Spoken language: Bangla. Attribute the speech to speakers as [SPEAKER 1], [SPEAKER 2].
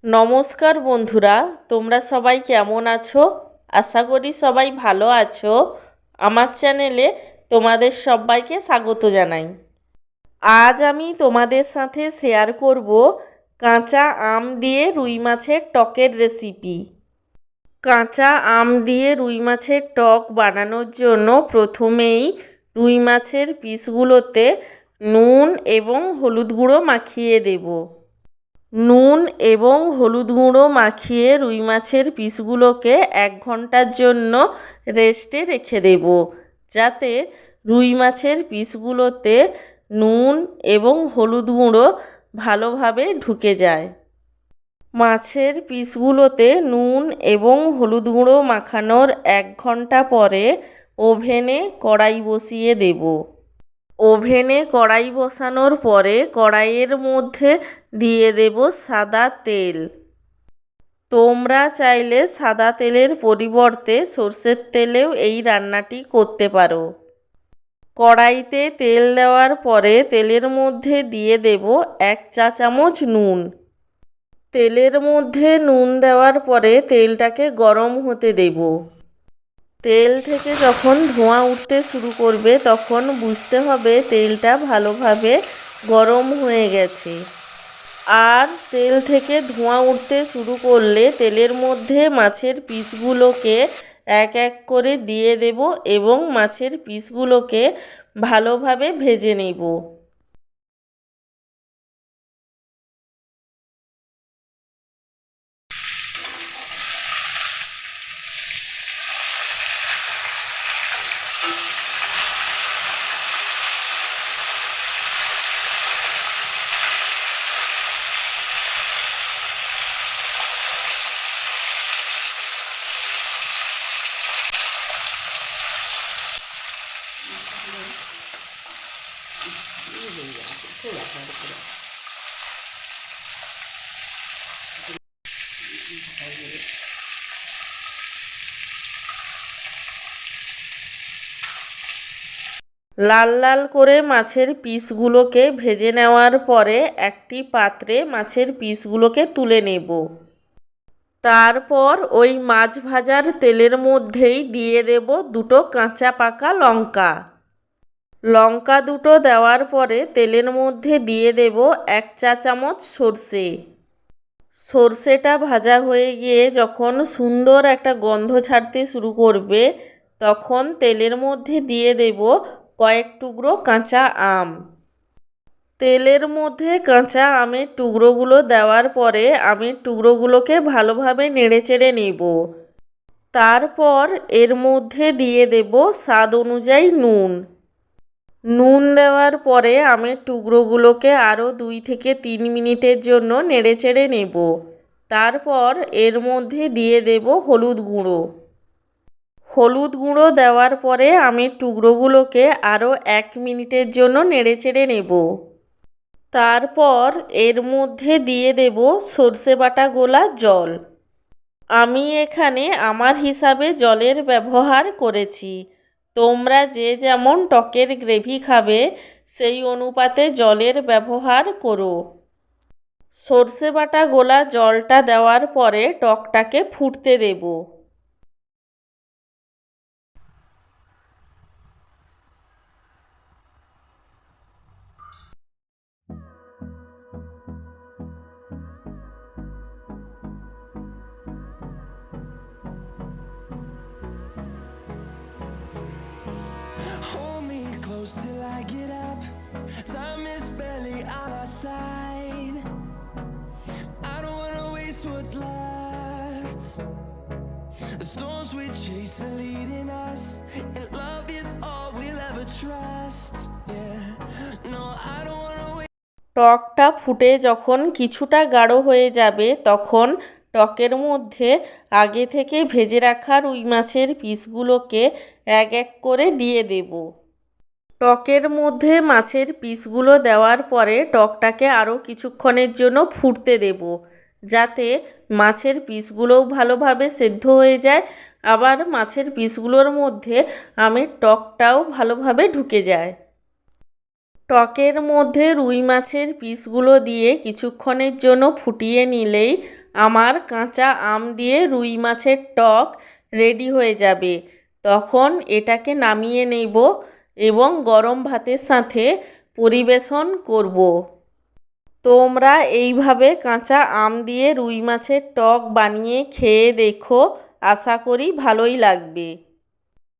[SPEAKER 1] নমস্কার বন্ধুরা, তোমরা সবাই কেমন আছো? আশা করি সবাই ভালো আছো। আমার চ্যানেলে তোমাদের সবাইকে স্বাগত জানাই। আজ আমি তোমাদের সাথে শেয়ার করব কাঁচা আম দিয়ে রুই মাছের টকের রেসিপি। কাঁচা আম দিয়ে রুই মাছের টক বানানোর জন্য প্রথমেই রুই মাছের পিসগুলোতে নুন এবং হলুদ গুঁড়ো মাখিয়ে দেব। নুন এবং হলুদ গুঁড়ো মাখিয়ে রুই মাছের পিসগুলোকে 1 ঘন্টার জন্য রেস্টে রেখে দেব, যাতে রুই মাছের পিসগুলোতে নুন এবং হলুদ গুঁড়ো ভালোভাবে ঢুকে যায়। মাছের পিসগুলোতে নুন এবং হলুদ গুঁড়ো মাখানোর 1 ঘন্টা পরে ওভেনে কড়াই বসিয়ে দেব। ওভেনে কড়াই বসানোর পরে কড়াইয়ের মধ্যে দিয়ে দেব সাদা তেল। তোমরা চাইলে সাদা তেলের পরিবর্তে সর্ষের তেলেও এই রান্নাটি করতে পারো। কড়াইতে তেল দেওয়ার পরে তেলের মধ্যে দিয়ে দেব 1 চা চামচ নুন। তেলের মধ্যে নুন দেওয়ার পরে তেলটাকে গরম হতে দেব। তেল থেকে যখন ধোঁয়া উঠতে শুরু করবে তখন বুঝতে হবে তেলটা ভালোভাবে গরম হয়ে গেছে। আর তেল থেকে ধোঁয়া উঠতে শুরু করলে তেলের মধ্যে মাছের পিসগুলোকে এক এক করে দিয়ে দেব এবং মাছের পিসগুলোকে ভালোভাবে ভেজে নেব। লাল লাল করে মাছের পিসগুলোকে ভেজে নেওয়ার পরে একটি পাত্রে মাছের পিসগুলোকে তুলে নেব। তারপর ওই মাছ ভাজার তেলের মধ্যেই দিয়ে দেব 2টো কাঁচা পাকা লঙ্কা। লঙ্কা দুটো দেওয়ার পরে তেলের মধ্যে দিয়ে দেব 1 চা চামচ সর্ষে। সর্ষেটা ভাজা হয়ে গিয়ে যখন সুন্দর একটা গন্ধ ছাড়তে শুরু করবে তখন তেলের মধ্যে দিয়ে দেব কয়েক টুকরো কাঁচা আম। তেলের মধ্যে কাঁচা আমের টুকরোগুলো দেওয়ার পরে আমের টুকরোগুলোকে ভালোভাবে নেড়েচেড়ে নেব। তারপর এর মধ্যে দিয়ে দেব স্বাদ অনুযায়ী নুন। নুন দেওয়ার পরে আমের টুকরোগুলোকে আরও 2 থেকে 3 মিনিটের জন্য নেড়েচেড়ে নেব। তারপর এর মধ্যে দিয়ে দেব হলুদ গুঁড়ো। হলুদ গুঁড়ো দেওয়ার পরে আমের টুকরোগুলোকে আরও 1 মিনিটের জন্য নেড়েচেড়ে নেব। তারপর এর মধ্যে দিয়ে দেব সর্ষে বাটা গোলা জল। আমি এখানে আমার হিসাবে জলের ব্যবহার করেছি। তোমরা যে যেমন টকের গ্রেভি খাবে সেই অনুপাতে জলের ব্যবহার করো। সর্ষে বাটা গোলা জলটা দেওয়ার পরে টকটাকে ফুটতে দেব।
[SPEAKER 2] Hold me close till I get up. Time is barely on our side. I don't wanna waste what's left. The storms we chase are leading us, and love is all we'll ever trust. Yeah, no, I don't wanna wait.
[SPEAKER 1] টকটা ফুটে যখন কিছুটা গাঢ় হয়ে যাবে তখন টকের মধ্যে আগে থেকে ভেজে রাখা রুই মাছের পিসগুলোকে এক এক করে দিয়ে দেব। টকের মধ্যে মাছের পিসগুলো দেওয়ার পরে টকটাকে আরও কিছুক্ষণের জন্য ফুটতে দেব, যাতে মাছের পিসগুলোও ভালোভাবে সেদ্ধ হয়ে যায়, আবার মাছের পিসগুলোর মধ্যে আমের টকটাও ভালোভাবে ঢুকে যায়। টকের মধ্যে রুই মাছের পিসগুলো দিয়ে কিছুক্ষণের জন্য ফুটিয়ে নিলেই আমার কাঁচা আম দিয়ে রুই মাছের টক রেডি হয়ে যাবে। তখন এটাকে নামিয়ে নেব এবং গরম ভাতের সাথে পরিবেশন করব। তোমরা এইভাবে কাঁচা আম দিয়ে রুই মাছের টক বানিয়ে খেয়ে দেখো, আশা করি ভালোই লাগবে।